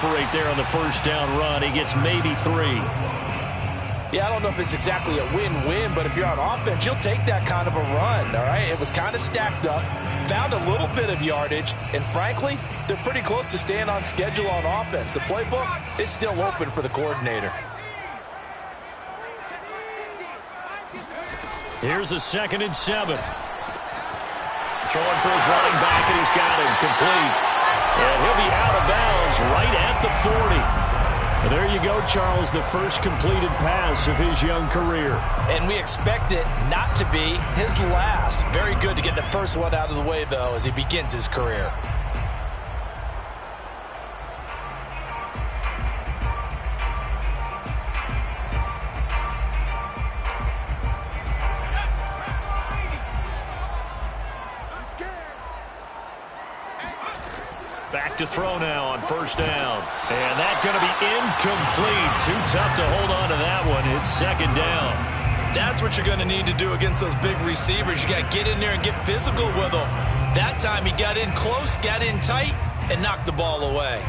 separate there on the first down run. He gets maybe 3. Yeah, I don't know if it's exactly a win-win, but if you're on offense, you'll take that kind of a run, all right? It was kind of stacked up, found a little bit of yardage, and frankly, they're pretty close to staying on schedule on offense. The playbook is still open for the coordinator. Here's a 2nd and 7. Throwing for his running back, and he's got him complete. And he'll be out of bounds right at the 40. Well, there you go, Charles, the first completed pass of his young career. And we expect it not to be his last. Very good to get the first one out of the way, though, as he begins his career. Back to throw now on first down. And that's going to be incomplete. Too tough to hold on to that one. It's 2nd down. That's what you're going to need to do against those big receivers. You got to get in there and get physical with them. That time he got in close, got in tight, and knocked the ball away.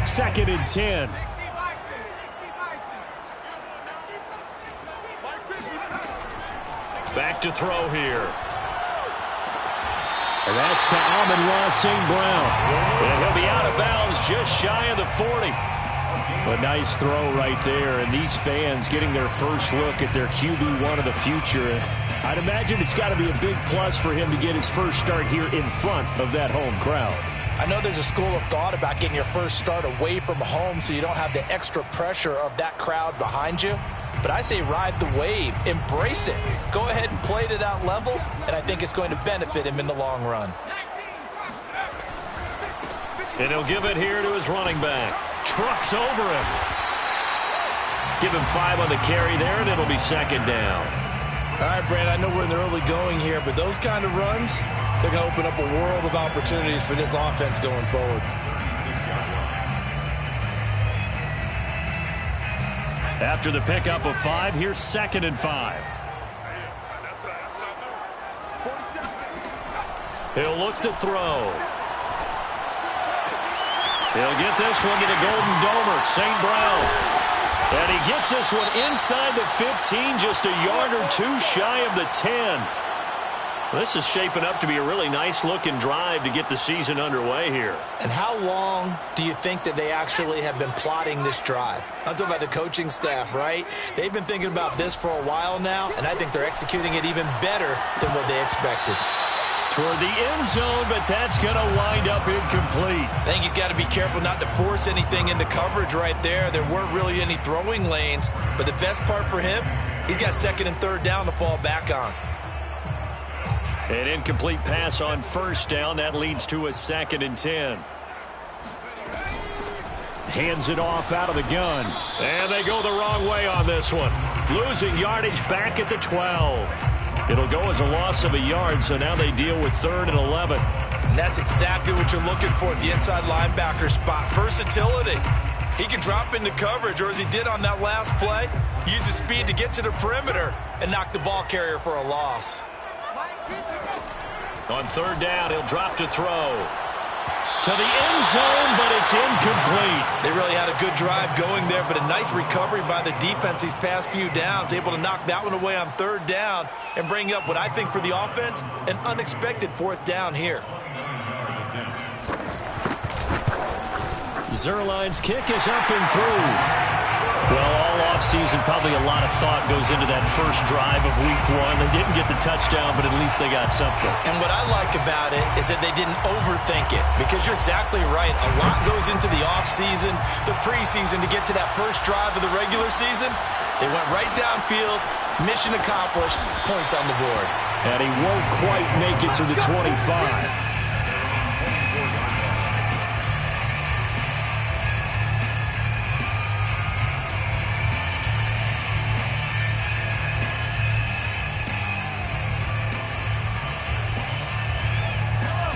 Second and 10. Back to throw here. And that's to Amon-Ra St. Brown. And he'll be out of bounds just shy of the 40. A nice throw right there. And these fans getting their first look at their QB1 of the future. I'd imagine it's got to be a big plus for him to get his first start here in front of that home crowd. I know there's a school of thought about getting your first start away from home so you don't have the extra pressure of that crowd behind you. But I say ride the wave, embrace it. Go ahead and play to that level, and I think it's going to benefit him in the long run. And he'll give it here to his running back. Trucks over him. Give him 5 on the carry there, and it'll be 2nd down. All right, Brad, I know we're in the early going here, but those kind of runs, they're going to open up a world of opportunities for this offense going forward. After the pickup of 5, here's 2nd and 5. He'll look to throw. He'll get this one to the Golden Domer, St. Brown. And he gets this one inside the 15, just a yard or 2 shy of the 10. This is shaping up to be a really nice-looking drive to get the season underway here. And how long do you think that they actually have been plotting this drive? I'm talking about the coaching staff, right? They've been thinking about this for a while now, and I think they're executing it even better than what they expected. Toward the end zone, but that's going to wind up incomplete. I think he's got to be careful not to force anything into coverage right there. There weren't really any throwing lanes, but the best part for him, he's got 2nd and 3rd down to fall back on. An incomplete pass on first down. That leads to a 2nd and 10. Hands it off out of the gun. And they go the wrong way on this one. Losing yardage back at the 12. It'll go as a loss of a yard, so now they deal with 3rd and 11. And that's exactly what you're looking for at the inside linebacker spot. Versatility. He can drop into coverage, or as he did on that last play, use his speed to get to the perimeter and knock the ball carrier for a loss. On 3rd down, he'll drop to throw. To the end zone, but it's incomplete. They really had a good drive going there, but a nice recovery by the defense these past few downs, able to knock that one away on 3rd down and bring up what I think for the offense, an unexpected 4th down here. Zuerlein's kick is up and through. Well, all offseason, probably a lot of thought goes into that first drive of week 1. They didn't get the touchdown, but at least they got something. And what I like about it is that they didn't overthink it, because you're exactly right. A lot goes into the offseason, the preseason to get to that first drive of the regular season. They went right downfield, mission accomplished, points on the board. And he won't quite make it to the 25.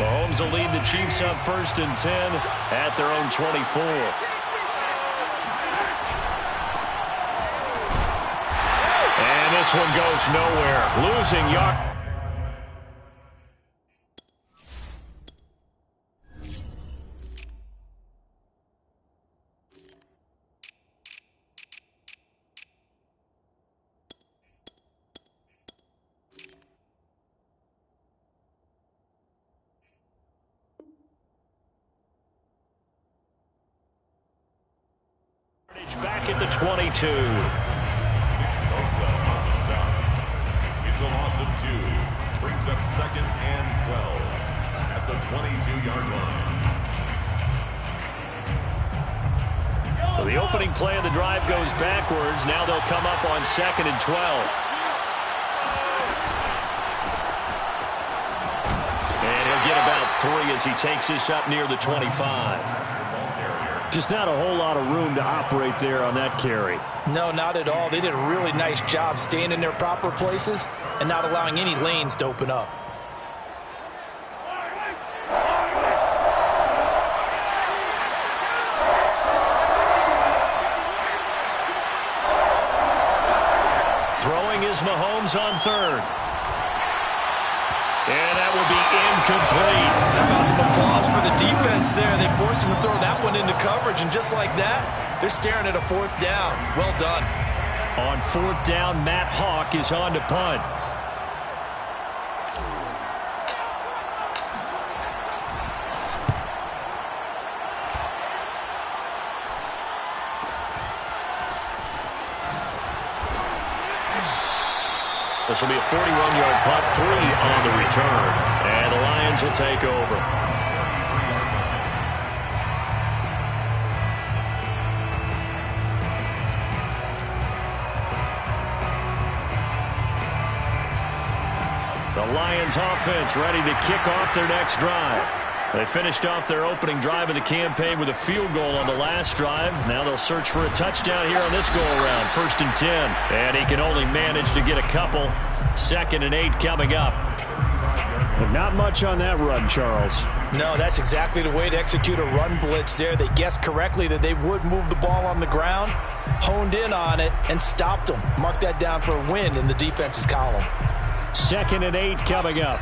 Mahomes will lead the Chiefs up 1st and 10 at their own 24. this one goes nowhere. Losing yard. Back at the 22. It's a loss of 2. Brings up 2nd and 12 at the 22-yard line. So the opening play of the drive goes backwards. Now they'll come up on 2nd and 12. And he'll get about 3 as he takes this up near the 25. Just not a whole lot of room to operate there on that carry. No, not at all. They did a really nice job staying in their proper places and not allowing any lanes to open up. Throwing is Mahomes on 3rd. And that will be incomplete. How about some applause for the defense there? They forced him to throw that one into coverage, and just like that, they're staring at a 4th down. Well done. On 4th down, Matt Hawk is on to punt. This will be a 41-yard punt, 3 on the return. And the Lions will take over. The Lions offense ready to kick off their next drive. They finished off their opening drive of the campaign with a field goal on the last drive. Now they'll search for a touchdown here on this go-around. 1st and 10. And he can only manage to get a couple. 2nd and 8 coming up. But not much on that run, Charles. No, that's exactly the way to execute a run blitz there. They guessed correctly that they would move the ball on the ground, honed in on it, and stopped them. Mark that down for a win in the defense's column. 2nd and 8 coming up.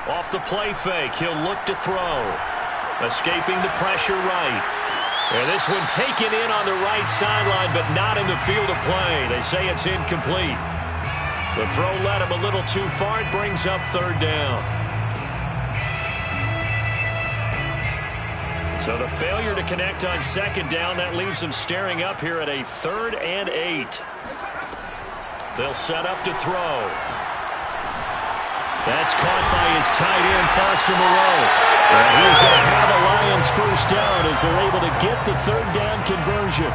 Off the play fake, he'll look to throw. Escaping the pressure right. And this one taken in on the right sideline, but not in the field of play. They say it's incomplete. The throw led him a little too far. It brings up 3rd down. So the failure to connect on 2nd down, that leaves them staring up here at a 3rd and 8. They'll set up to throw. That's caught by his tight end, Foster Moreau. And he's going to have a Lions 1st down as they're able to get the 3rd down conversion.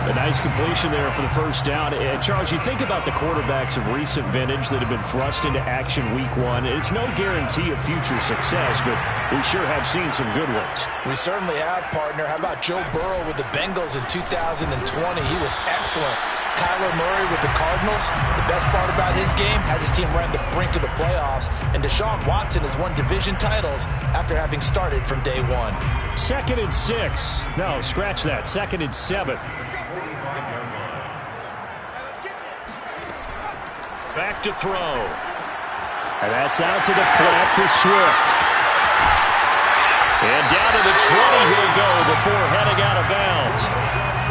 A nice completion there for the 1st down. And Charles, you think about the quarterbacks of recent vintage that have been thrust into action week 1. It's no guarantee of future success, but we sure have seen some good ones. We certainly have, partner. How about Joe Burrow with the Bengals in 2020? He was excellent. Kyler Murray with the Cardinals. The best part about his game, has his team right on the brink of the playoffs. And Deshaun Watson has won division titles after having started from day 1. 2nd and 6. No, scratch that. 2nd and 7. Back to throw. And that's out to the flat for Swift. And down to the 20 he'll go before heading out of bounds.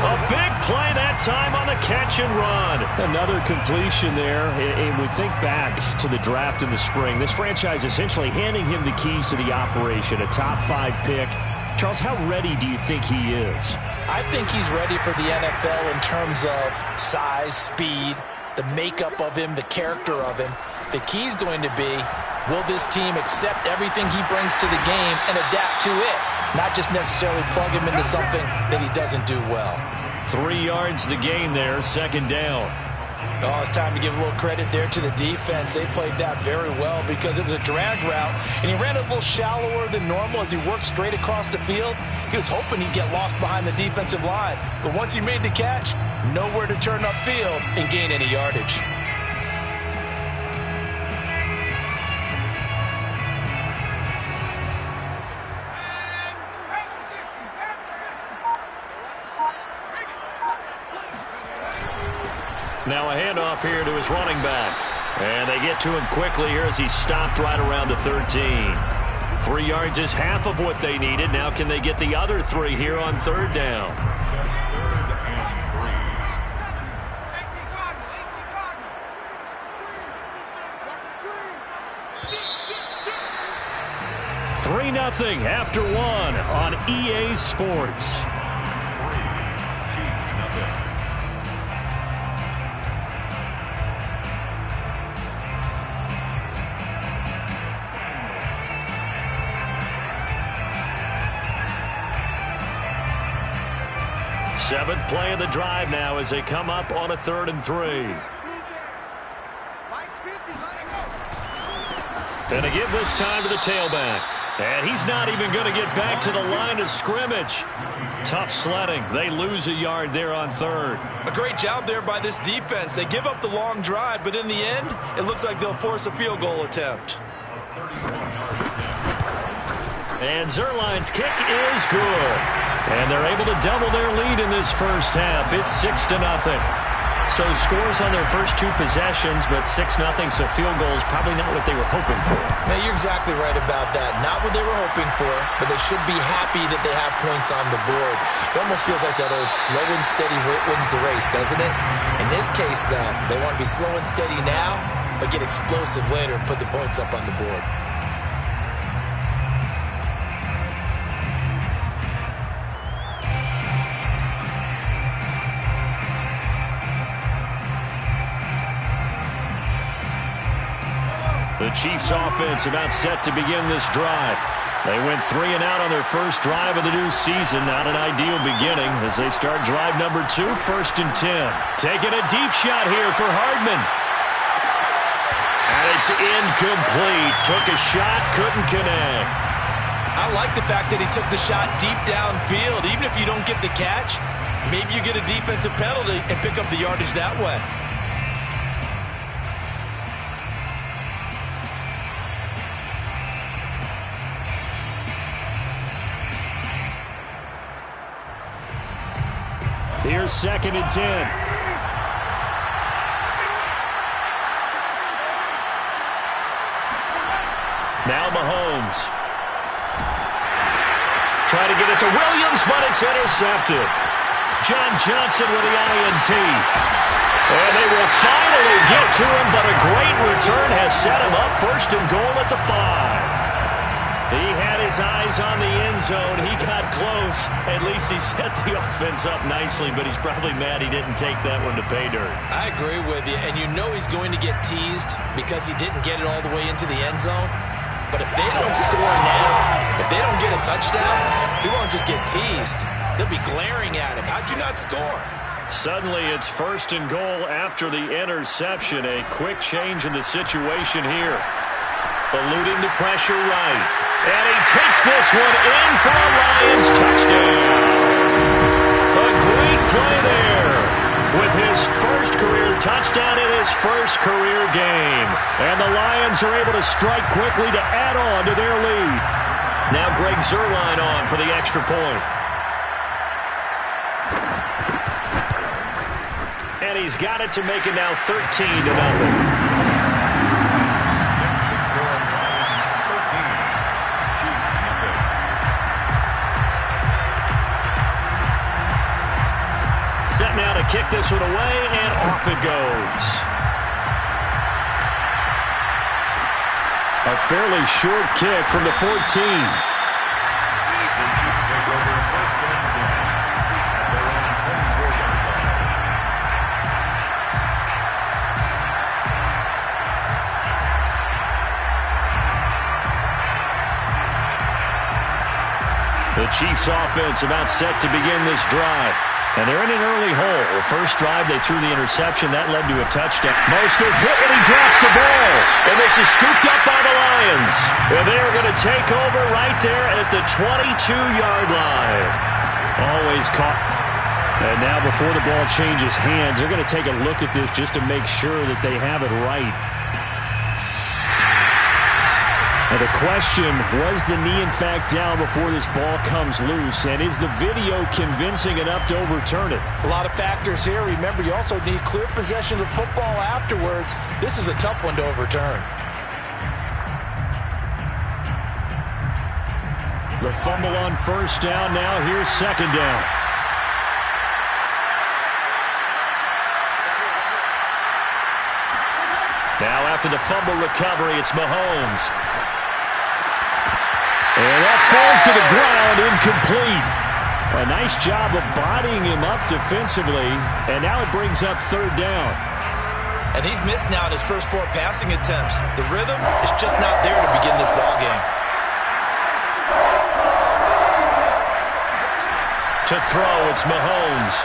A big play that time on the catch and run. Another completion there. And we think back to the draft in the spring. This franchise essentially handing him the keys to the operation, a top 5 pick. Charles, how ready do you think he is? I think he's ready for the NFL in terms of size, speed, the makeup of him, the character of him. The key's going to be, will this team accept everything he brings to the game and adapt to it? Not just necessarily plug him into something that he doesn't do well. 3 yards the gain there, 2nd down. Oh, it's time to give a little credit there to the defense. They played that very well because it was a drag route, and he ran a little shallower than normal as he worked straight across the field. He was hoping he'd get lost behind the defensive line, but once he made the catch, nowhere to turn upfield and gain any yardage. Now a handoff here to his running back. And they get to him quickly here as he's stopped right around the 13. 3 yards is half of what they needed. Now can they get the other 3 here on 3rd down? 3-0 after 1 on EA Sports. Chiefs nothing. Seventh play of the drive now as they come up on a 3rd and 3. And they give this time to the tailback. And he's not even going to get back to the line of scrimmage. Tough sledding. They lose a yard there on 3rd. A great job there by this defense. They give up the long drive, but in the end, it looks like they'll force a field goal attempt. And Zuerlein's kick is good. And they're able to double their lead in this first half. It's 6-0. So scores on their first 2 possessions, but 6-0, so field goal is probably not what they were hoping for. Now, you're exactly right about that. Not what they were hoping for, but they should be happy that they have points on the board. It almost feels like that old slow and steady wins the race, doesn't it? In this case, though, they want to be slow and steady now, but get explosive later and put the points up on the board. The Chiefs offense about set to begin this drive. They went 3 and out on their first drive of the new season. Not an ideal beginning as they start drive number 2, 1st and 10. Taking a deep shot here for Hardman. And it's incomplete. Took a shot, couldn't connect. I like the fact that he took the shot deep downfield. Even if you don't get the catch, maybe you get a defensive penalty and pick up the yardage that way. Here's 2nd and 10. Now Mahomes. Try to get it to Williams, but it's intercepted. John Johnson with the INT. And they will finally get to him, but a great return has set him up 1st and goal at the 5. He had his eyes on the end zone. He got close. At least he set the offense up nicely, but he's probably mad he didn't take that one to pay dirt. I agree with you, and you know he's going to get teased because he didn't get it all the way into the end zone. But if they don't score now, if they don't get a touchdown, he won't just get teased. They'll be glaring at him. How'd you not score? Suddenly it's 1st and goal after the interception. A quick change in the situation here. Eluding the pressure right. And he takes this one in for a Lions touchdown. A great play there with his first career touchdown in his first career game. And the Lions are able to strike quickly to add on to their lead. Now Greg Zuerlein on for the extra point. And he's got it to make it now 13-0. Set now to kick this one away, and off it goes. A fairly short kick from the 14. The Chiefs take over 1st and 10 at their own 24-yard line. The Chiefs offense about set to begin this drive. And they're in an early hole. The first drive, they threw the interception. That led to a touchdown. Mostert hit when he drops the ball. And this is scooped up by the Lions. And they are going to take over right there at the 22-yard line. Always caught. And now before the ball changes hands, they're going to take a look at this just to make sure that they have it right. And the question, was the knee in fact down before this ball comes loose? And is the video convincing enough to overturn it? A lot of factors here. Remember, you also need clear possession of the football afterwards. This is a tough one to overturn. The fumble on first down. Now here's second down. Now after the fumble recovery, it's Mahomes. And that falls to the ground, incomplete. A nice job of bodying him up defensively, and now it brings up third down. And he's missed now in his first 4 passing attempts. The rhythm is just not there to begin this ball game. To throw, it's Mahomes.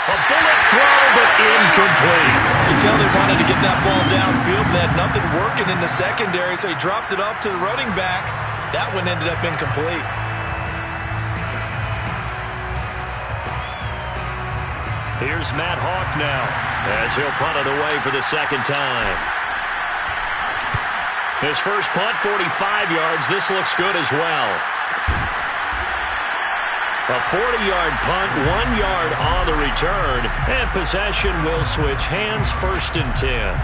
A bullet throw, but incomplete. You can tell they wanted to get that ball downfield. They had nothing working in the secondary, so he dropped it off to the running back. That one ended up incomplete. Here's Matt Hawk now, as he'll punt it away for the second time. His first punt, 45 yards. This looks good as well. A 40-yard punt, 1 yard on the return, and possession will switch hands, first and 10.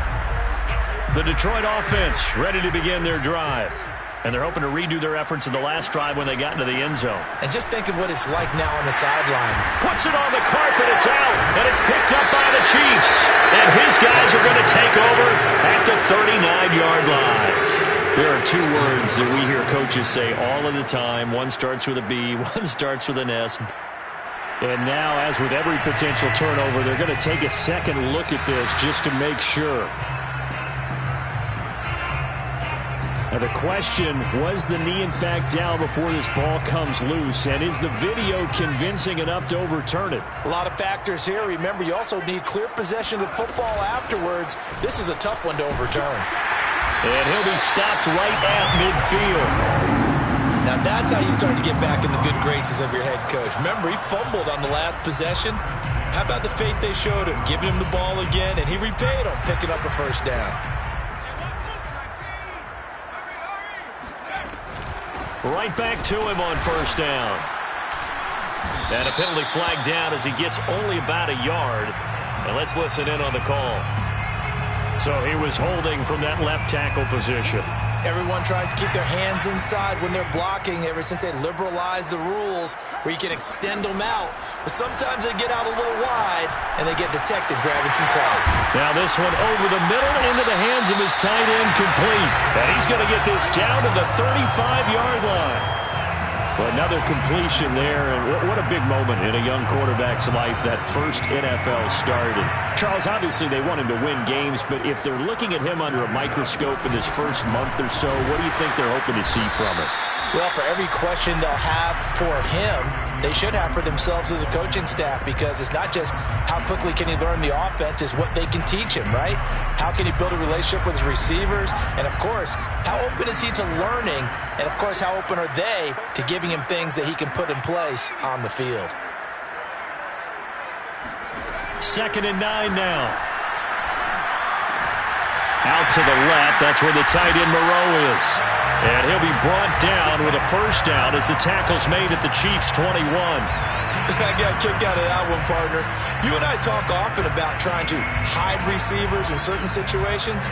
The Detroit offense ready to begin their drive. And they're hoping to redo their efforts in the last drive when they got into the end zone. And just think of what it's like now on the sideline. Puts it on the carpet, it's out, and it's picked up by the Chiefs. And his guys are going to take over at the 39-yard line. There are 2 words that we hear coaches say all of the time. One starts with a B, one starts with an S. And now, as with every potential turnover, they're going to take a second look at this just to make sure. Now the question, was the knee in fact down before this ball comes loose? And is the video convincing enough to overturn it? A lot of factors here. Remember, you also need clear possession of the football afterwards. This is a tough one to overturn. And he'll be stopped right at midfield. Now that's how you start to get back in the good graces of your head coach. Remember, he fumbled on the last possession. How about the faith they showed him, giving him the ball again, and he repaid him, picking up a first down. Right back to him on first down. And a penalty flag down as he gets only about a yard. And let's listen in on the call. So he was holding from that left tackle position. Everyone tries to keep their hands inside when they're blocking ever since they liberalized the rules where you can extend them out. But sometimes they get out a little wide and they get detected grabbing some cloth. Now this one over the middle into the hands of his tight end, complete. And he's going to get this down to the 35-yard line. Well, another completion there, and what a big moment in a young quarterback's life, that first NFL start. And Charles, obviously they want him to win games, but if they're looking at him under a microscope in this first month or so, what do you think they're hoping to see from it? Well, for every question they'll have for him, they should have for themselves as a coaching staff, because it's not just how quickly can he learn the offense, it's what they can teach him, right? How can he build a relationship with his receivers? And, of course, how open is he to learning? And, of course, how open are they to giving him things that he can put in place on the field? 2nd and 9 now. Out to the left, that's where the tight end Moreau is. And he'll be brought down with a first down as the tackle's made at the Chiefs' 21. I got a kick out of that one, partner. You and I talk often about trying to hide receivers in certain situations,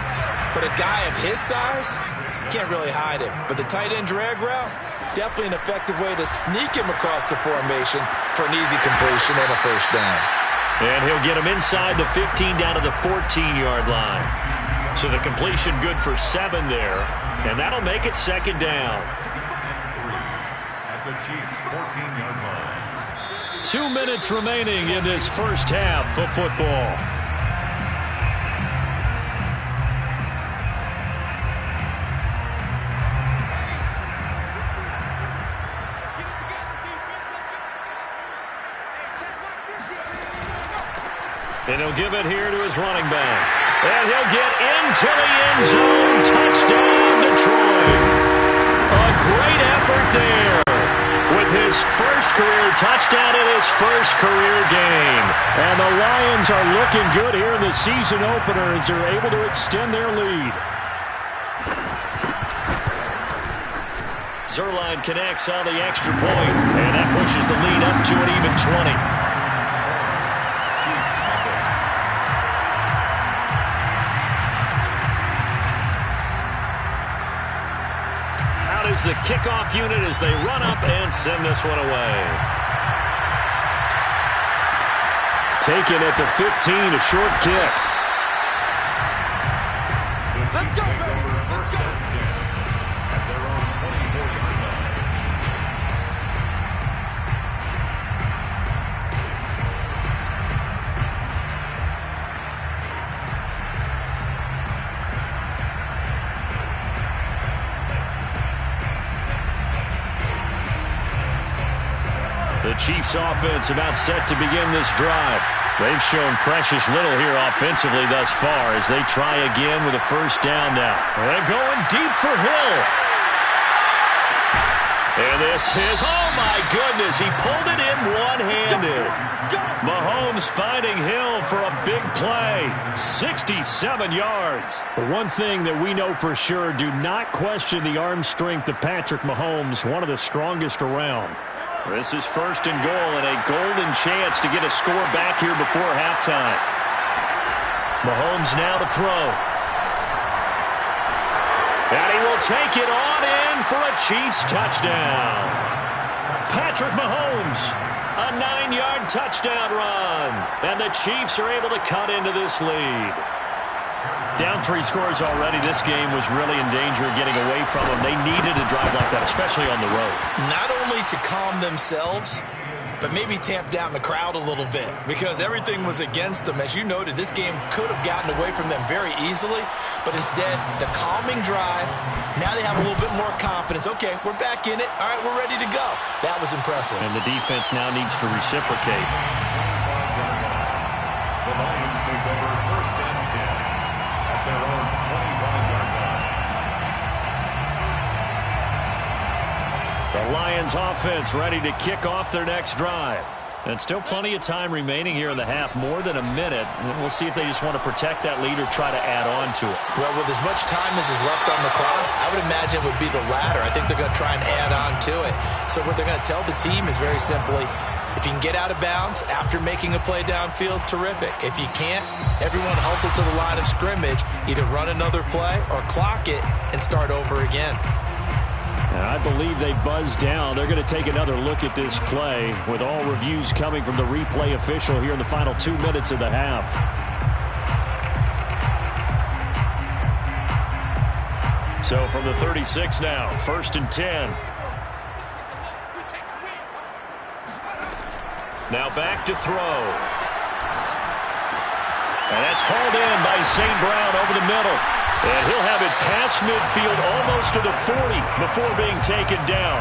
but a guy of his size can't really hide him. But the tight end drag route, definitely an effective way to sneak him across the formation for an easy completion and a first down. And he'll get him inside the 15 down to the 14-yard line. So the completion good for 7 there, and that'll make it second down. At the Chiefs' 14-yard line. 2 minutes remaining in this first half of football. And he'll give it here to his running back. And he'll get into the end zone. Touchdown, Detroit. A great effort there with his first career touchdown in his first career game. And the Lions are looking good here in the season opener as they're able to extend their lead. Zuerlein connects on the extra point, and that pushes the lead up to an even 20. Out is the kickoff unit as they run up and send this one away. Taken at the 15, a short kick. Let's go, baby. Let's go. At their own 24-yard line. The Chiefs offense about set to begin this drive. They've shown precious little here offensively thus far as they try again with a first down now. They're going deep for Hill. And this is, oh my goodness, he pulled it in one-handed. Mahomes finding Hill for a big play. 67 yards. The one thing that we know for sure, do not question the arm strength of Patrick Mahomes, one of the strongest around. This is first and goal and a golden chance to get a score back here before halftime. Mahomes now to throw. And he will take it on in for a Chiefs touchdown. Patrick Mahomes, a 9-yard touchdown run. And the Chiefs are able to cut into this lead. Down 3 scores already. This game was really in danger of getting away from them. They needed a drive like that, especially on the road. Not only to calm themselves, but maybe tamp down the crowd a little bit because everything was against them. As you noted, this game could have gotten away from them very easily, but instead, the calming drive, now they have a little bit more confidence. Okay, we're back in it. All right, we're ready to go. That was impressive. And the defense now needs to reciprocate. The Lions take over first and 10. Their own 25-yard line. The Lions offense ready to kick off their next drive. And still plenty of time remaining here in the half, more than a minute. We'll see if they just want to protect that lead or try to add on to it. Well, with as much time as is left on the clock, I would imagine it would be the latter. I think they're going to try and add on to it. So what they're going to tell the team is very simply, if you can get out of bounds after making a play downfield, terrific. If you can't, everyone hustle to the line of scrimmage, either run another play or clock it and start over again. And I believe they buzzed down. They're going to take another look at this play with all reviews coming from the replay official here in the final 2 minutes of the half. So from the 36 now, first and 10. Now back to throw. And that's hauled in by St. Brown over the middle. And he'll have it past midfield almost to the 40 before being taken down.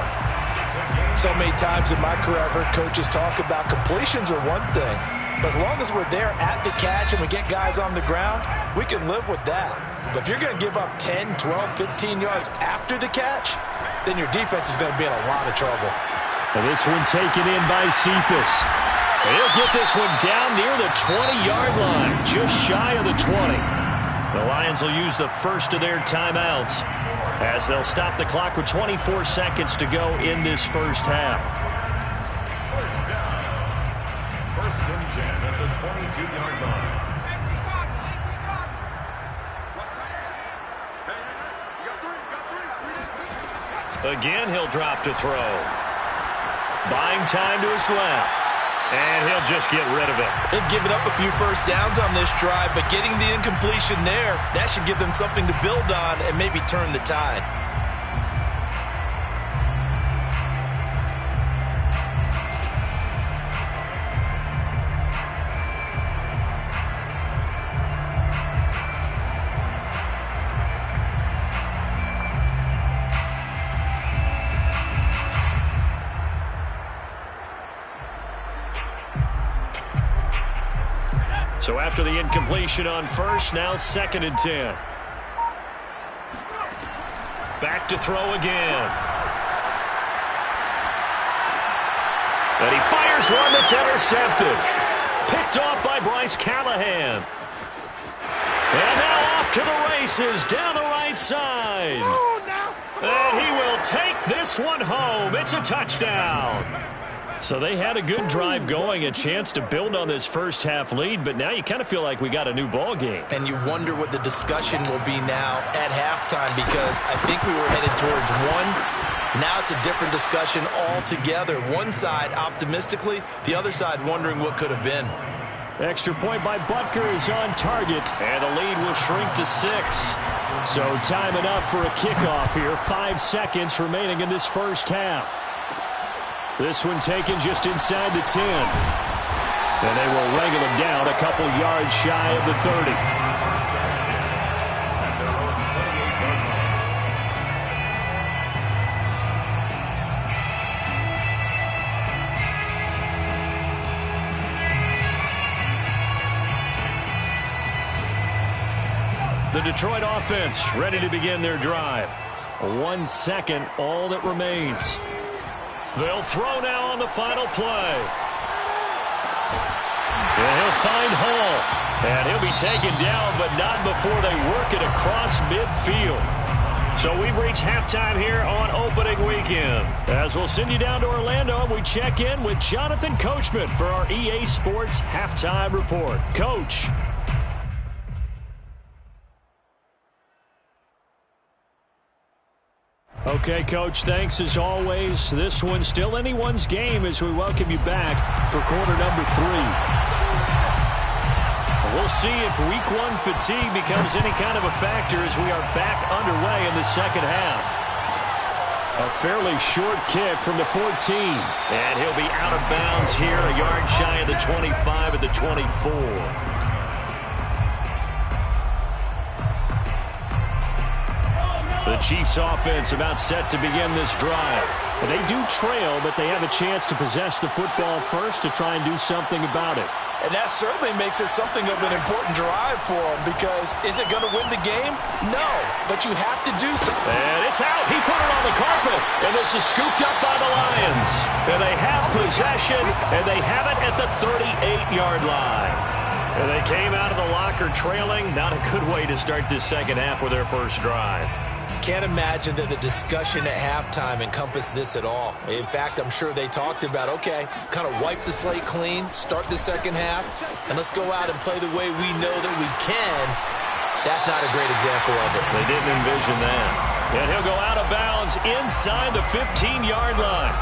So many times in my career I've heard coaches talk about completions are one thing, but as long as we're there at the catch and we get guys on the ground, we can live with that. But if you're going to give up 10, 12, 15 yards after the catch, then your defense is going to be in a lot of trouble. And this one taken in by Cephas. He'll get this one down near the 20-yard line, just shy of the 20. The Lions will use the first of their timeouts as they'll stop the clock with 24 seconds to go in this first half. First down. First and 10 at the 22-yard line. Again, he'll drop to throw. Buying time to his left. And he'll just get rid of it. They've given up a few first downs on this drive, but getting the incompletion there, that should give them something to build on and maybe turn the tide. So after the incompletion on first, now second and 10. Back to throw again. And he fires one that's intercepted. Picked off by Bryce Callahan. And now off to the races down the right side. And he will take this one home. It's a touchdown. So they had a good drive going, a chance to build on this first half lead, but now you kind of feel like we got a new ball game. And you wonder what the discussion will be now at halftime, because I think we were headed towards one. Now it's a different discussion altogether. One side optimistically, the other side wondering what could have been. Extra point by Butker is on target, and the lead will shrink to 6. So time enough for a kickoff here. 5 seconds remaining in this first half. This one taken just inside the 10. And they will wrangle him down a couple yards shy of the 30. The Detroit offense ready to begin their drive. 1 second, all that remains. They'll throw now on the final play. And he'll find Hall. And he'll be taken down, but not before they work it across midfield. So we've reached halftime here on opening weekend. As we'll send you down to Orlando, we check in with Jonathan Coachman for our EA Sports Halftime Report. Coach. Okay, Coach, thanks as always. This one's still anyone's game as we welcome you back for quarter number 3. We'll see if week 1 fatigue becomes any kind of a factor as we are back underway in the second half. A fairly short kick from the 14. And he'll be out of bounds here, a yard shy of the 25 at the 24. The Chiefs offense about set to begin this drive. They do trail, but they have a chance to possess the football first to try and do something about it. And that certainly makes it something of an important drive for them, because is it going to win the game? No, but you have to do something. And it's out. He put it on the carpet, and this is scooped up by the Lions. And they have possession, and they have it at the 38-yard line. And they came out of the locker trailing. Not a good way to start this second half with their first drive. Can't imagine that the discussion at halftime encompassed this at all. In fact, I'm sure they talked about, okay, kind of wipe the slate clean, start the second half, and let's go out and play the way we know that we can. That's not a great example of it. They didn't envision that. And he'll go out of bounds inside the 15-yard line.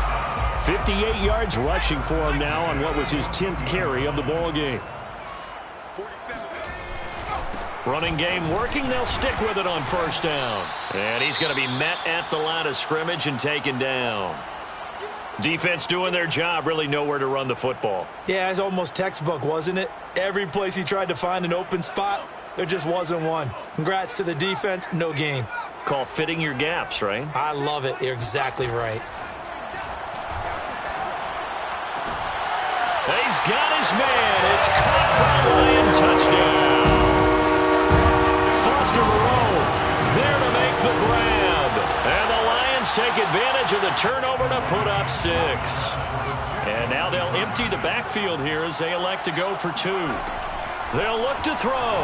58 yards rushing for him now on what was his 10th carry of the ball game. Running game working. They'll stick with it on first down. And he's going to be met at the line of scrimmage and taken down. Defense doing their job, really nowhere to run the football. Yeah, it's almost textbook, wasn't it? Every place he tried to find an open spot, there just wasn't one. Congrats to the defense, no gain. Call fitting your gaps, right? I love it. You're exactly right. He's got his man. It's caught for a Lion touchdown. Foster Moreau there to make the grab. And the Lions take advantage of the turnover to put up 6. And now they'll empty the backfield here as they elect to go for 2. They'll look to throw.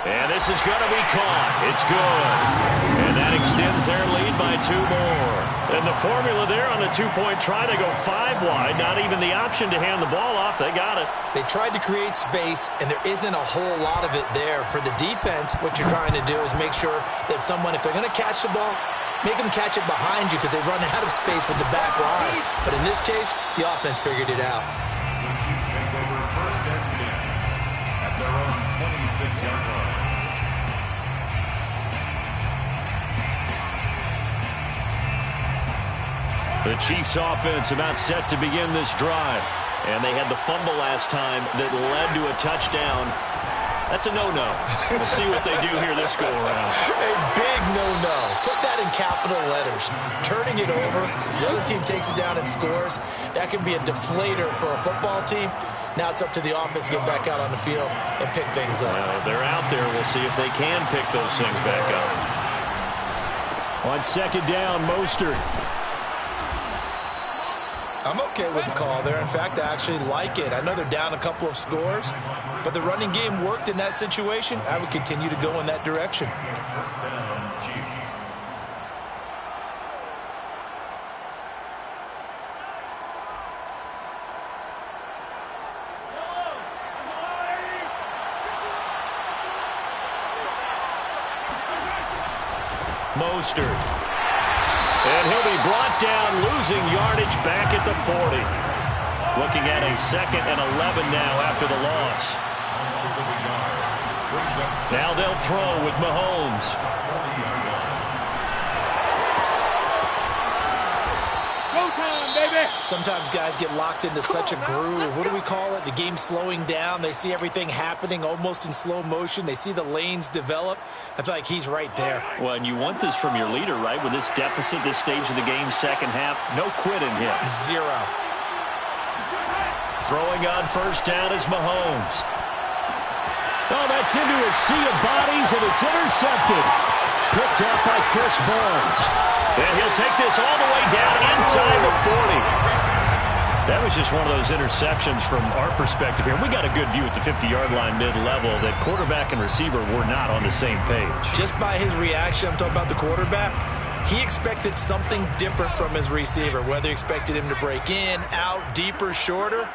And this is going to be caught. It's good. And that extends their lead by 2 more. And the formula there on the 2-point try, they go 5 wide. Not even the option to hand the ball off. They got it. They tried to create space, and there isn't a whole lot of it there. For the defense, what you're trying to do is make sure that if they're going to catch the ball, make them catch it behind you, because they run out of space with the back line. But in this case, the offense figured it out. The Chiefs take over first and 10 at their own 26-yard line. The Chiefs offense about set to begin this drive. And they had the fumble last time that led to a touchdown. That's a no-no. We'll see what they do here this go-around. A big no-no. Put that in capital letters. Turning it over, the other team takes it down and scores. That can be a deflator for a football team. Now it's up to the offense to get back out on the field and pick things up. Well, they're out there. We'll see if they can pick those things back up. On second down, Mostert. I'm okay with the call there. In fact, I actually like it. I know they're down a couple of scores, but the running game worked in that situation. I would continue to go in that direction. First down, Chiefs. Mostert. And he'll be brought down, losing yardage back at the 40. Looking at a 2nd and 11 now after the loss. Now they'll throw with Mahomes. Sometimes guys get locked into such a groove. What do we call it? The game slowing down. They see everything happening almost in slow motion. They see the lanes develop. I feel like he's right there. Well, and you want this from your leader, right? With this deficit, this stage of the game, second half, no quit in him. 0. Throwing on first down is Mahomes. Oh, that's into a sea of bodies, and it's intercepted. Picked up by Chris Barnes. And he'll take this all the way down inside the 40. That was just one of those interceptions from our perspective here. We got a good view at the 50-yard line mid-level that quarterback and receiver were not on the same page. Just by his reaction, I'm talking about the quarterback, he expected something different from his receiver, whether he expected him to break in, out, deeper, shorter.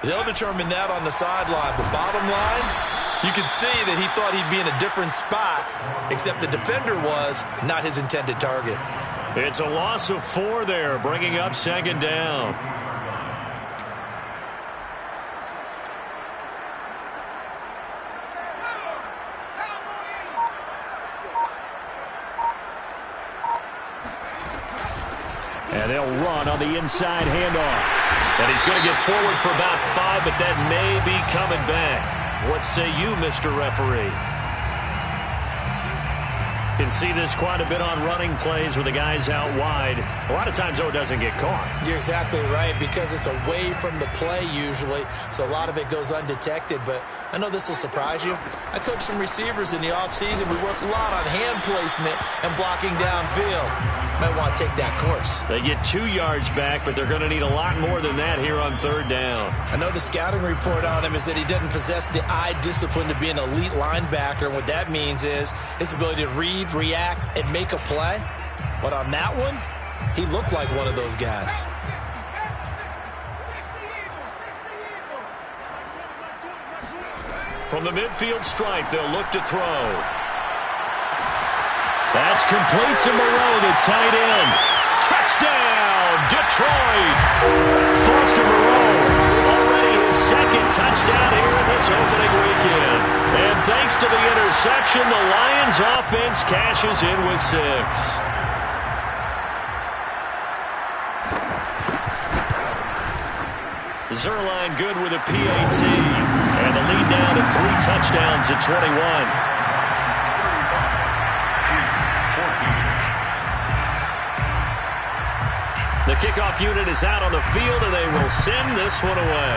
They'll determine that on the sideline. The bottom line, you could see that he thought he'd be in a different spot, except the defender was not his intended target. It's a loss of 4 there, bringing up 2nd down. And they'll run on the inside handoff. And he's going to get forward for about 5, but that may be coming back. What say you, Mr. Referee? Can see this quite a bit on running plays where the guy's out wide. A lot of times, though, it doesn't get caught. You're exactly right, because it's away from the play usually, so a lot of it goes undetected. But I know this will surprise you. I coach some receivers in the offseason. We work a lot on hand placement and blocking downfield. Might want to take that course. They get 2 yards back, but they're going to need a lot more than that here on 3rd down. I know the scouting report on him is that he doesn't possess the eye discipline to be an elite linebacker. And what that means is his ability to read, react, and make a play. But on that one, he looked like one of those guys. From the midfield stripe, they'll look to throw. That's complete to Moreau, the tight end. Touchdown, Detroit! Foster Moreau, already his 2nd touchdown here in this opening weekend. And thanks to the interception, the Lions offense cashes in with 6. Zuerlein good with a PAT. And the lead down to 3 touchdowns at 21. The kickoff unit is out on the field, and they will send this one away.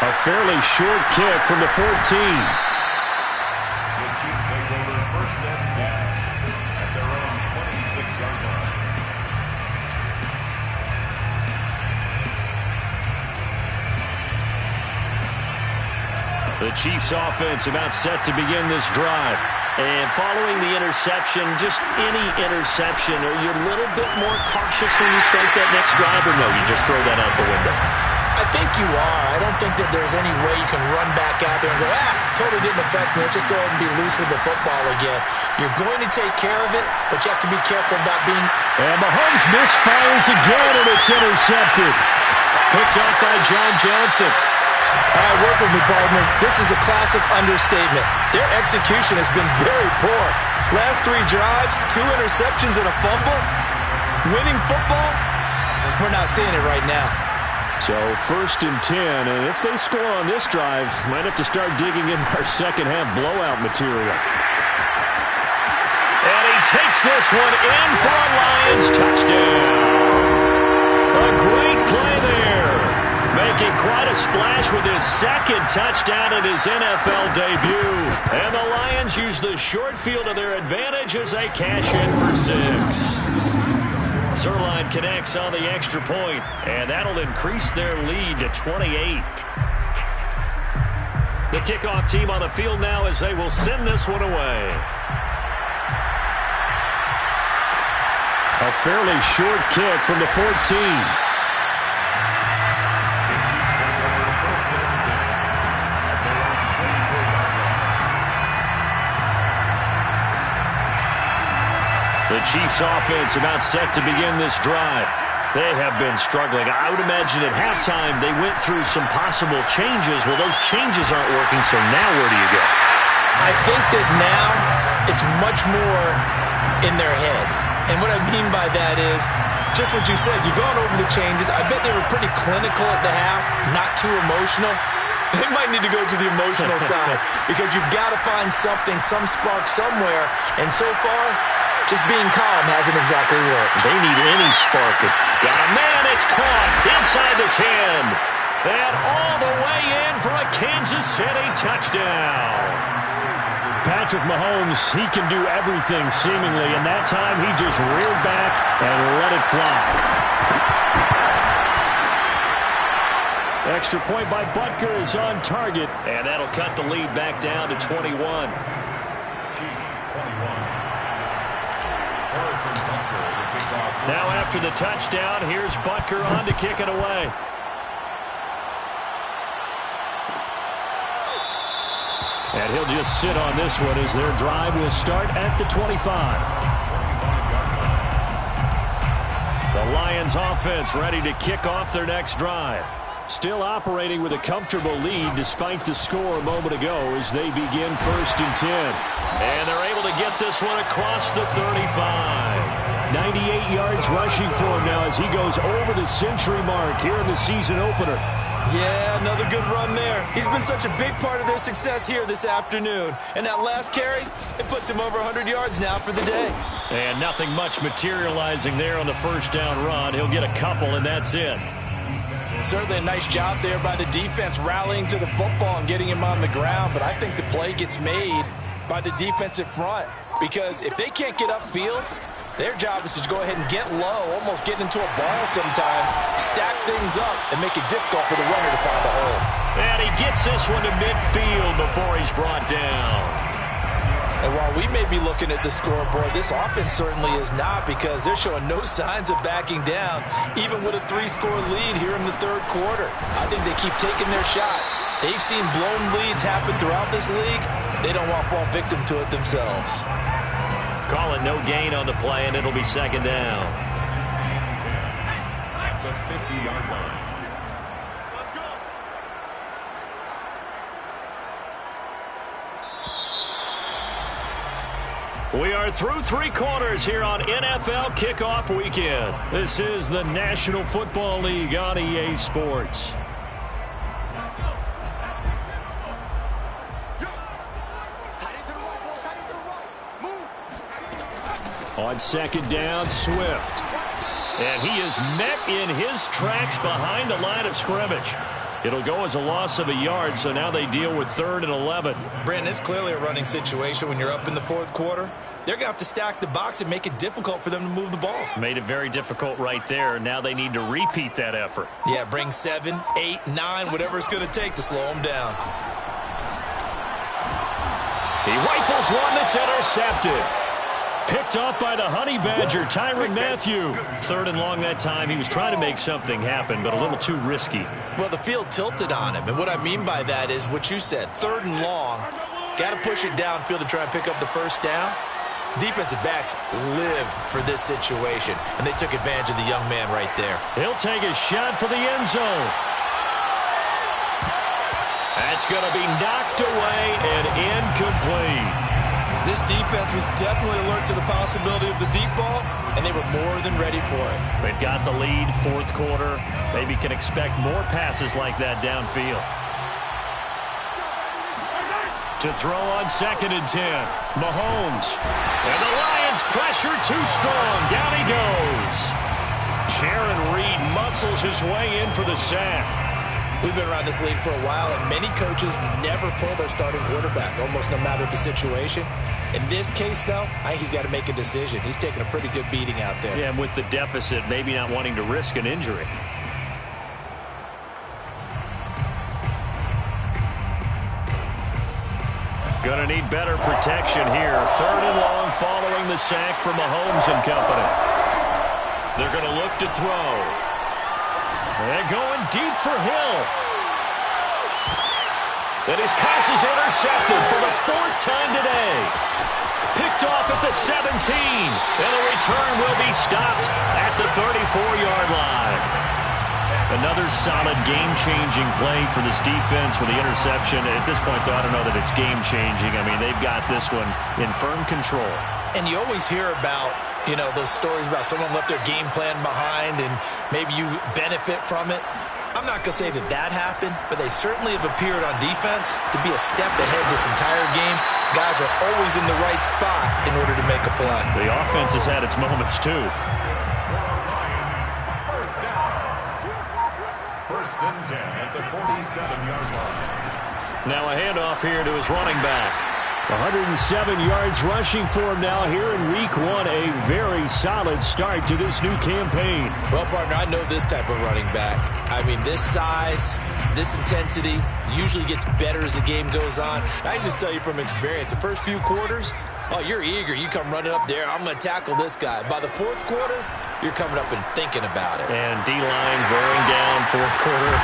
A fairly short kick from the 14. The Chiefs take over 1st and 10 at their own 26-yard line. The Chiefs offense about set to begin this drive. And following the interception, just any interception, are you a little bit more cautious when you start that next drive, or no, you just throw that out the window? I think you are. I don't think that there's any way you can run back out there and go, totally didn't affect me. Let's just go ahead and be loose with the football again. You're going to take care of it, but you have to be careful about being... And Mahomes misfires again, and it's intercepted. Picked up by John Johnson. All right, work with me, partner. This is a classic understatement. Their execution has been very poor. Last 3 drives, 2 interceptions and a fumble. Winning football, we're not seeing it right now. So 1st and 10, and if they score on this drive, might have to start digging in our second half blowout material. And he takes this one in for a Lions touchdown. A great play there. Making quite a splash with his 2nd touchdown in his NFL debut. And the Lions use the short field to their advantage as they cash in for 6. Zuerlein connects on the extra point, and that'll increase their lead to 28. The kickoff team on the field now as they will send this one away. A fairly short kick from the 14. The Chiefs offense about set to begin this drive. They have been struggling. I would imagine at halftime they went through some possible changes. Well, those changes aren't working, so now where do you go? I think that now it's much more in their head. And what I mean by that is just what you said. You've gone over the changes. I bet they were pretty clinical at the half, not too emotional. They might need to go to the emotional side because you've got to find something, some spark somewhere. And so far, just being calm hasn't exactly worked. They need any spark. Got a man. It's caught inside the 10. And all the way in for a Kansas City touchdown. Patrick Mahomes, he can do everything seemingly, and that time he just reared back and let it fly. Extra point by Butker is on target, and that'll cut the lead back down to 21. Chiefs 21. Harrison Butker will kick off. Now after the touchdown, here's Butker on to kick it away. And he'll just sit on this one as their drive will start at the 25. The Lions offense ready to kick off their next drive. Still operating with a comfortable lead despite the score a moment ago as they begin 1st and 10. And they're able to get this one across the 35. 98 yards rushing for him now as he goes over the century mark here in the season opener. Yeah, another good run there. He's been such a big part of their success here this afternoon. And that last carry, it puts him over 100 yards now for the day. And nothing much materializing there on the first down run. He'll get a couple, and that's it. Certainly a nice job there by the defense rallying to the football and getting him on the ground. But I think the play gets made by the defensive front. Because if they can't get upfield, their job is to go ahead and get low, almost get into a ball sometimes, stack things up, and make it difficult for the runner to find a hole. And he gets this one to midfield before he's brought down. And while we may be looking at the scoreboard, this offense certainly is not because they're showing no signs of backing down, even with a 3-score lead here in the third quarter. I think they keep taking their shots. They've seen blown leads happen throughout this league. They don't want to fall victim to it themselves. Call it no gain on the play, and it'll be second down. At the 50-yard line. Let's go. We are through 3 quarters here on NFL Kickoff Weekend. This is the National Football League on EA Sports. On second down, Swift. And he is met in his tracks behind the line of scrimmage. It'll go as a loss of a yard, so now they deal with 3rd and 11. Brandon, it's clearly a running situation when you're up in the 4th quarter. They're going to have to stack the box and make it difficult for them to move the ball. Made it very difficult right there. Now they need to repeat that effort. Yeah, bring 7, 8, 9, whatever it's going to take to slow them down. He rifles one that's intercepted. Picked off by the Honey Badger, Tyrann Mathieu. 3rd and long that time. He was trying to make something happen, but a little too risky. Well, the field tilted on him, and what I mean by that is what you said. 3rd and long, got to push it downfield to try and pick up the first down. Defensive backs live for this situation, and they took advantage of the young man right there. He'll take a shot for the end zone. That's going to be knocked away and incomplete. This defense was definitely alert to the possibility of the deep ball, and they were more than ready for it. They've got the lead, 4th quarter. Maybe can expect more passes like that downfield. To throw on 2nd and 10, Mahomes. And the Lions pressure too strong. Down he goes. Jaron Reed muscles his way in for the sack. We've been around this league for a while, and many coaches never pull their starting quarterback, almost no matter the situation. In this case, though, I think he's got to make a decision. He's taking a pretty good beating out there. Yeah, and with the deficit, maybe not wanting to risk an injury. Gonna need better protection here. 3rd and long following the sack from Mahomes and company. They're gonna look to throw. They're going deep for Hill. And his pass is intercepted for the 4th time today. Picked off at the 17. And the return will be stopped at the 34-yard line. Another solid game-changing play for this defense with the interception. At this point, though, I don't know that it's game-changing. I mean, they've got this one in firm control. And you always hear about, those stories about someone left their game plan behind and maybe you benefit from it. I'm not going to say that happened, but they certainly have appeared on defense to be a step ahead this entire game. Guys are always in the right spot in order to make a play. The offense has had its moments, too. First and 10 at the 47-yard line. Now a handoff here to his running back. 107 yards rushing for him now here in week 1. A very solid start to this new campaign. Well, partner, I know this type of running back. I mean, this size, this intensity usually gets better as the game goes on. And I can just tell you from experience, the first few quarters, oh, you're eager. You come running up there, I'm going to tackle this guy. By the fourth quarter, you're coming up and thinking about it. And D-line bearing down fourth quarter.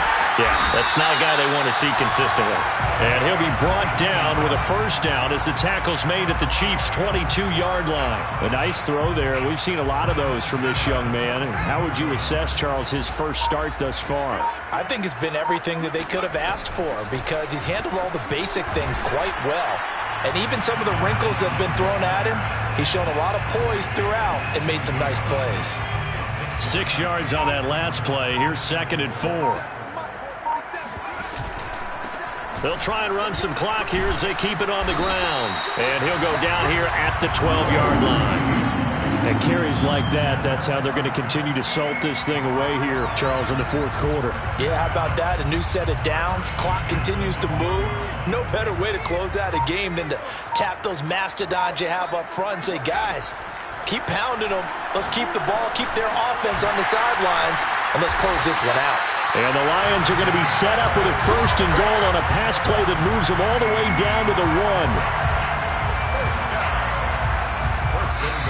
Yeah, that's not a guy they want to see consistently. And he'll be brought down with a first down as the tackle's made at the Chiefs' 22-yard line. A nice throw there. We've seen a lot of those from this young man. How would you assess, Charles, his first start thus far? I think it's been everything that they could have asked for because he's handled all the basic things quite well. And even some of the wrinkles that have been thrown at him, he's shown a lot of poise throughout and made some nice plays. 6 yards on that last play. Here's 2nd and 4. They'll try and run some clock here as they keep it on the ground. And he'll go down here at the 12-yard line. And carries like that, that's how they're going to continue to salt this thing away here, Charles, in the fourth quarter. Yeah, how about that? A new set of downs. Clock continues to move. No better way to close out a game than to tap those mastodons you have up front and say, guys, keep pounding them. Let's keep the ball, keep their offense on the sidelines, and let's close this one out. And the Lions are going to be set up with a 1st and goal on a pass play that moves them all the way down to the 1.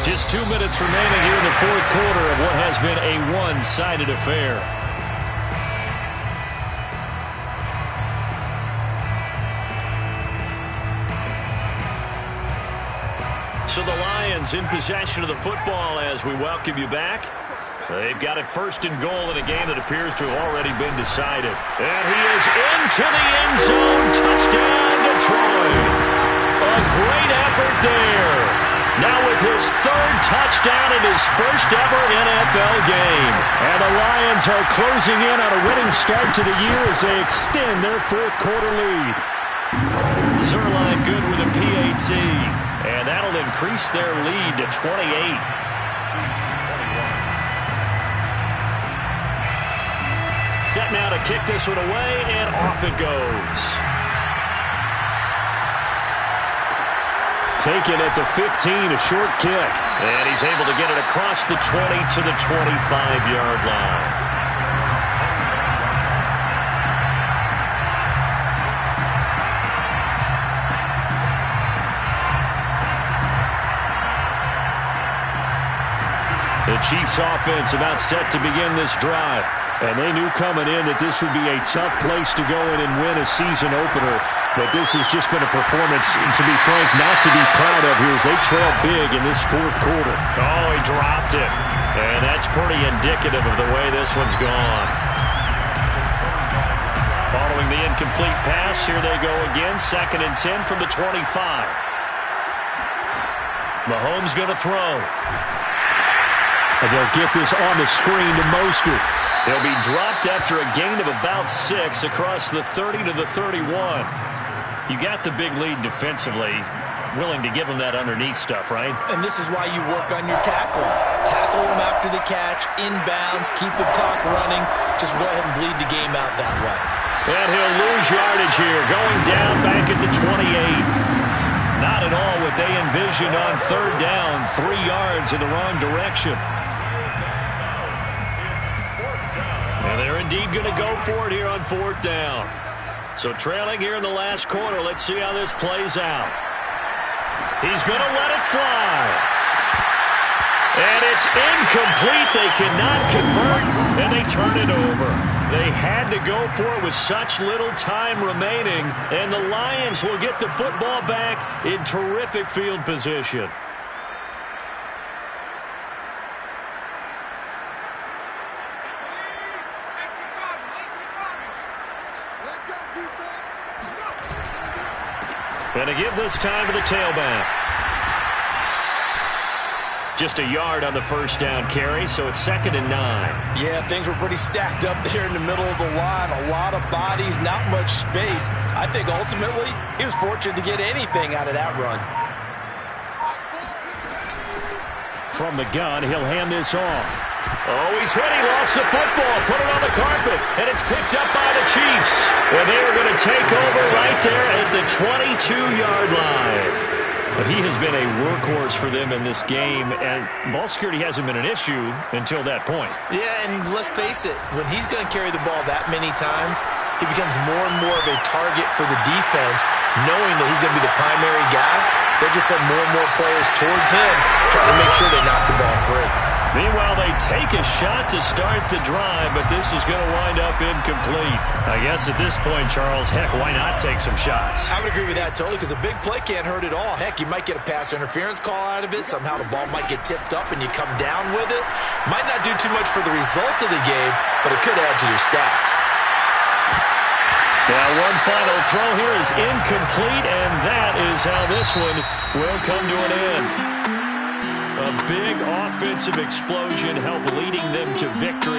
Just 2 minutes remaining here in the fourth quarter of what has been a one-sided affair. So the Lions in possession of the football as we welcome you back. They've got it 1st and goal in a game that appears to have already been decided. And he is into the end zone. Touchdown, Detroit. A great effort there. Now with his 3rd touchdown in his first ever NFL game. And the Lions are closing in on a winning start to the year as they extend their fourth quarter lead. Zerline good with a PAT. And that'll increase their lead to 28. Set now to kick this one away, and off it goes. Taken at the 15, a short kick. And he's able to get it across the 20 to the 25-yard line. The Chiefs offense about set to begin this drive. And they knew coming in that this would be a tough place to go in and win a season opener. But this has just been a performance, to be frank, not to be proud of here as they trail big in this fourth quarter. Oh, he dropped it. And that's pretty indicative of the way this one's gone. Following the incomplete pass, here they go again. 2nd and 10 from the 25. Mahomes going to throw. And they'll get this on the screen to Mostert. He'll be dropped after a gain of about 6 across the 30 to the 31. You got the big lead defensively. Willing to give him that underneath stuff, right? And this is why you work on your tackling. Tackle him after the catch, inbounds, keep the clock running. Just go ahead and bleed the game out that way. And he'll lose yardage here, going down back at the 28. Not at all what they envisioned on 3rd down. 3 yards in the wrong direction. And they're indeed going to go for it here on 4th down. So trailing here in the last quarter. Let's see how this plays out. He's going to let it fly. And it's incomplete. They cannot convert, and they turn it over. They had to go for it with such little time remaining, and the Lions will get the football back in terrific field position. And to give this time to the tailback. Just a yard on the first down carry, so it's 2nd and 9. Yeah, things were pretty stacked up there in the middle of the line. A lot of bodies, not much space. I think ultimately he was fortunate to get anything out of that run. From the gun, he'll hand this off. Oh, he's hit. He lost the football. Put it on the carpet. And it's picked up by the Chiefs. And they are going to take over right there at the 22-yard line. But he has been a workhorse for them in this game, and ball security hasn't been an issue until that point. Yeah, and let's face it, when he's going to carry the ball that many times, he becomes more and more of a target for the defense, knowing that he's going to be the primary guy. They'll just send more and more players towards him, trying to make sure they knock the ball free. Meanwhile, they take a shot to start the drive, but this is going to wind up incomplete. I guess at this point, Charles, heck, why not take some shots? I would agree with that totally, because a big play can't hurt at all. Heck, you might get a pass interference call out of it. Somehow the ball might get tipped up and you come down with it. Might not do too much for the result of the game, but it could add to your stats. Now, one final throw here is incomplete, and that is how this one will come to an end. A big offensive explosion helped leading them to victory.